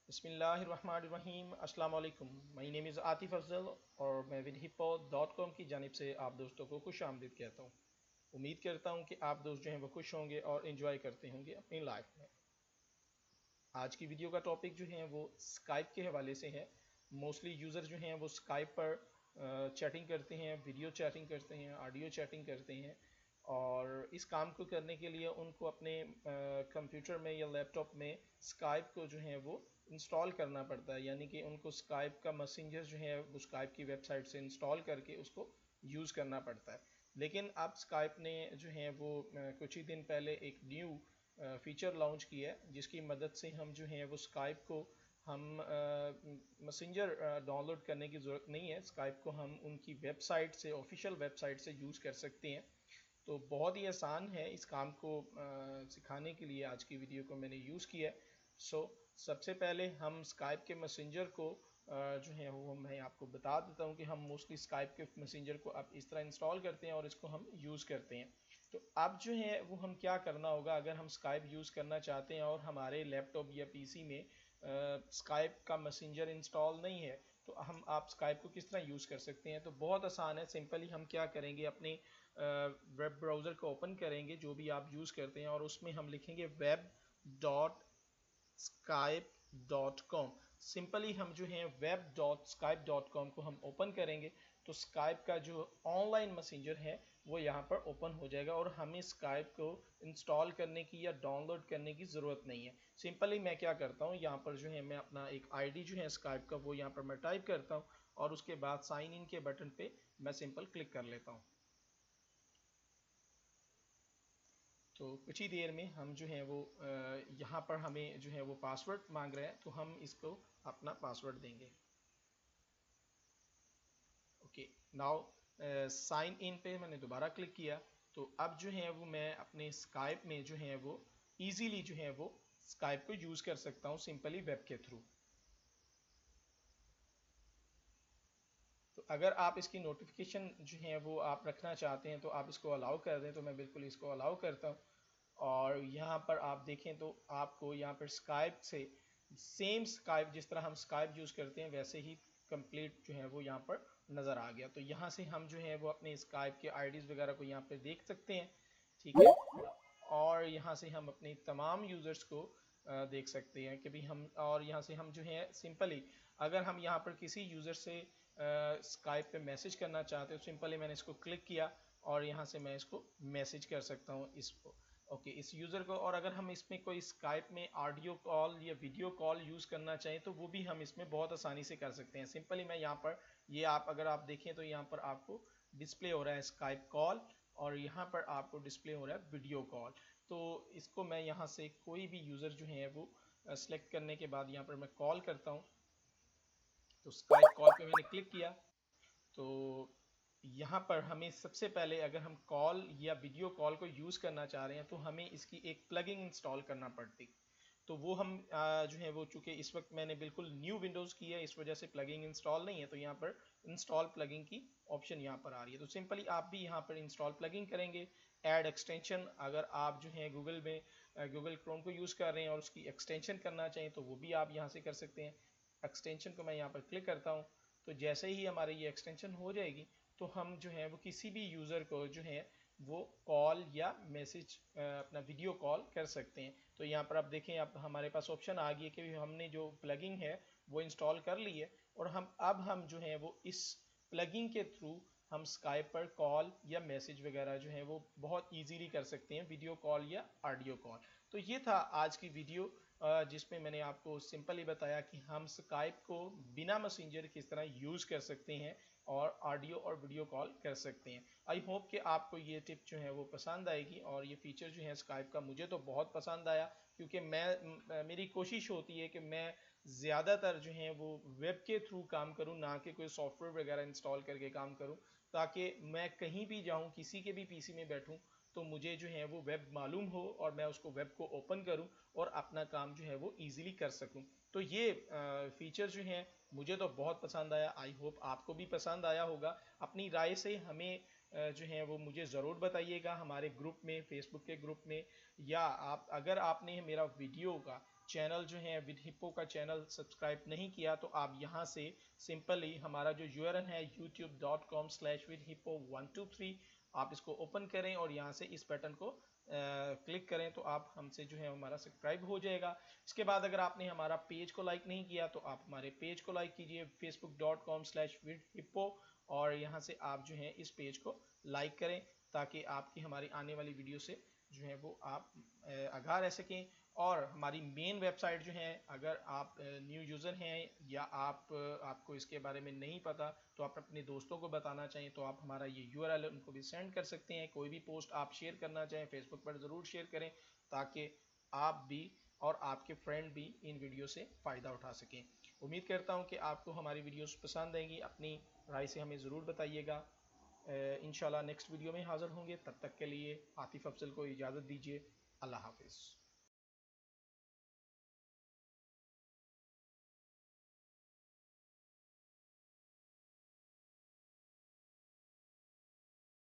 बिस्मिल्लाहिर्रहमानिर्रहीम। अस्सलाम वालेकुम। My name is Atif Afzal और मैं vidhippo.com की जानिब से आप दोस्तों को खुश आमदीद कहता हूँ। उम्मीद करता हूँ कि आप दोस्त जो हैं वो खुश होंगे और इन्जॉय करते होंगे अपनी लाइफ में। आज की वीडियो का टॉपिक जो है वो स्काइप के हवाले से है। मोस्टली यूज़र जो हैं वो स्काइप पर चैटिंग करते हैं, वीडियो चैटिंग करते हैं, ऑडियो चैटिंग करते हैं और इस काम को करने के लिए उनको अपने कंप्यूटर में या लैपटॉप में स्काइप को जो है वो इंस्टॉल करना पड़ता है, यानी कि उनको स्काइप का मैसेंजर जो है वो स्काइप की वेबसाइट से इंस्टॉल करके उसको यूज़ करना पड़ता है। लेकिन अब स्काइप ने जो है वो कुछ ही दिन पहले एक न्यू फीचर लॉन्च किया है जिसकी मदद से हम जो है वो स्काइप को हम मैसेंजर डाउनलोड करने की ज़रूरत नहीं है। स्काइप को हम उनकी वेबसाइट से, ऑफिशियल वेबसाइट से यूज़ कर सकते हैं। तो बहुत ही आसान है इस काम को सिखाने के लिए आज की वीडियो को मैंने यूज़ किया है। सबसे पहले हम स्काइप के मैसेंजर को जो है वो मैं आपको बता देता हूँ कि हम मोस्टली स्काइप के मैसेंजर को अब इस तरह इंस्टॉल करते हैं और इसको हम यूज़ करते हैं। तो अब जो है वो हम क्या करना होगा, अगर हम स्काइप यूज़ करना चाहते हैं और हमारे लैपटॉप या पीसी में स्काइप का मैसेंजर इंस्टॉल नहीं है, तो हम आप स्काइप को किस तरह यूज़ कर सकते हैं। तो बहुत आसान है। सिंपली हम क्या करेंगे, अपने वेब ब्राउज़र को ओपन करेंगे जो भी आप यूज़ करते हैं और उसमें हम लिखेंगे web.skype.com। सिंपली हम जो है web.skype.com को हम ओपन करेंगे तो स्काइप का जो ऑनलाइन मैसेंजर है वो यहाँ पर ओपन हो जाएगा और हमें स्काइप को इंस्टॉल करने की या डाउनलोड करने की ज़रूरत नहीं है। सिंपली मैं क्या करता हूँ, यहाँ पर जो है मैं अपना एक आईडी जो है स्काइप का वो यहाँ पर मैं टाइप करता हूँ और उसके बाद साइन इन के बटन पे मैं सिंपल क्लिक कर लेता हूँ। तो कुछ ही देर में हम जो है वो यहाँ पर हमें जो है वो पासवर्ड मांग रहे हैं, तो हम इसको अपना पासवर्ड देंगे। ओके, नाउ साइन इन पे मैंने दोबारा क्लिक किया। तो अब जो है वो मैं अपने स्काइप में जो है वो इजीली जो है वो स्काइप को यूज़ कर सकता हूँ सिंपली वेब के थ्रू। तो अगर आप इसकी नोटिफिकेशन जो है वो आप रखना चाहते हैं तो आप इसको अलाउ कर दें, तो मैं बिल्कुल इसको अलाउ करता हूँ। और यहाँ पर आप देखें तो आपको यहाँ पर स्काइप से सेम स्काइप, जिस तरह हम स्काइप यूज़ करते हैं वैसे ही कंप्लीट जो है वो यहाँ पर नज़र आ गया। तो यहाँ से हम जो है वो अपने स्काइप के आईडीज़ वगैरह को यहाँ पे देख सकते हैं, ठीक है। और यहाँ से हम अपने तमाम यूज़र्स को देख सकते हैं कि भी हम, और यहाँ से हम जो है सिंपली अगर हम यहाँ पर किसी यूज़र से स्काइप पे मैसेज करना चाहते हो, सिंपली मैंने इसको क्लिक किया और यहाँ से मैं इसको मैसेज कर सकता हूँ इसको, ओके, इस यूज़र को। और अगर हम इसमें कोई स्काइप में ऑडियो कॉल या वीडियो कॉल यूज़ करना चाहें तो वो भी हम इसमें बहुत आसानी से कर सकते हैं। सिंपली मैं यहाँ पर, ये आप अगर आप देखें तो यहाँ पर आपको डिस्प्ले हो रहा है स्काइप कॉल और यहाँ पर आपको डिस्प्ले हो रहा है वीडियो कॉल। तो इसको मैं यहाँ से कोई भी यूज़र जो है वो सेलेक्ट करने के बाद यहाँ पर मैं कॉल करता हूँ। तो स्काइप कॉल पे मैंने क्लिक किया। तो यहाँ पर हमें सबसे पहले, अगर हम कॉल या वीडियो कॉल को यूज़ करना चाह रहे हैं तो हमें इसकी एक प्लगइन इंस्टॉल करना पड़ती। तो वो हम जो है वो, चूँकि इस वक्त मैंने बिल्कुल न्यू विंडोज़ की है इस वजह से प्लगइन इंस्टॉल नहीं है, तो यहाँ पर इंस्टॉल प्लगइन की ऑप्शन यहाँ पर आ रही है। तो सिंपली आप भी यहाँ पर इंस्टॉल प्लगइन करेंगे। ऐड एक्सटेंशन, अगर आप जो है गूगल में गूगल क्रोम को यूज़ कर रहे हैं और उसकी एक्सटेंशन करना चाहें तो वो भी आप यहाँ से कर सकते हैं। एक्सटेंशन को मैं यहाँ पर क्लिक करता हूँ। तो जैसे ही हमारी ये एक्सटेंशन हो जाएगी तो हम जो है वो किसी भी यूज़र को जो है वो कॉल या मैसेज, अपना वीडियो कॉल कर सकते हैं। तो यहाँ पर आप देखें, अब हमारे पास ऑप्शन आ गई है कि हमने जो प्लगइन है वो इंस्टॉल कर ली है और हम जो है वो इस प्लगइन के थ्रू हम स्काइप पर कॉल या मैसेज वगैरह जो है वो बहुत इजीली कर सकते हैं, वीडियो कॉल या ऑडियो कॉल। तो ये था आज की वीडियो जिसमें मैंने आपको सिंपली बताया कि हम स्काइप को बिना मैसेंजर किस तरह यूज़ कर सकते हैं और ऑडियो और वीडियो कॉल कर सकते हैं। आई होप कि आपको ये टिप जो है वो पसंद आएगी और ये फीचर जो है स्काइप का मुझे तो बहुत पसंद आया, क्योंकि मेरी कोशिश होती है कि मैं ज़्यादातर जो है वो वेब के थ्रू काम करूं, ना कि कोई सॉफ्टवेयर वगैरह इंस्टॉल करके काम करूं, ताकि मैं कहीं भी जाऊं, किसी के भी पीसी में बैठूं तो मुझे जो है वो वेब मालूम हो और मैं उसको वेब को ओपन करूं और अपना काम जो है वो इजीली कर सकूं। तो ये फीचर जो है मुझे तो बहुत पसंद आया। आई होप आपको भी पसंद आया होगा। अपनी राय से हमें जो है वो मुझे ज़रूर बताइएगा हमारे ग्रुप में, फेसबुक के ग्रुप में, या आप अगर आपने मेरा वीडियो का चैनल जो है विद हिप्पो का चैनल सब्सक्राइब नहीं किया तो आप यहाँ से सिंपली हमारा जो यूआरएल है youtube.com/widhippo123 आप इसको ओपन करें और यहाँ से इस बटन को क्लिक करें तो आप हमसे जो है हमारा सब्सक्राइब हो जाएगा। इसके बाद अगर आपने हमारा पेज को लाइक नहीं किया तो आप हमारे पेज को लाइक कीजिए facebook.com/widhippo और यहाँ से आप जो है इस पेज को लाइक करें ताकि आपकी हमारी आने वाली वीडियो से जो है वो आप आगाह रह सकें। और हमारी मेन वेबसाइट जो है, अगर आप न्यू यूज़र हैं या आपको इसके बारे में नहीं पता तो आप अपने दोस्तों को बताना चाहें तो आप हमारा ये यूआरएल उनको भी सेंड कर सकते हैं। कोई भी पोस्ट आप शेयर करना चाहें फेसबुक पर ज़रूर शेयर करें ताकि आप भी और आपके फ्रेंड भी इन वीडियो से फ़ायदा उठा सकें। उम्मीद करता हूँ कि आपको हमारी वीडियोस पसंद आएंगी। अपनी राय से हमें ज़रूर बताइएगा। इंशाल्लाह नेक्स्ट वीडियो में हाज़िर होंगे। तब तक के लिए आतिफ अफजल को इजाज़त दीजिए। अल्लाह हाफिज़।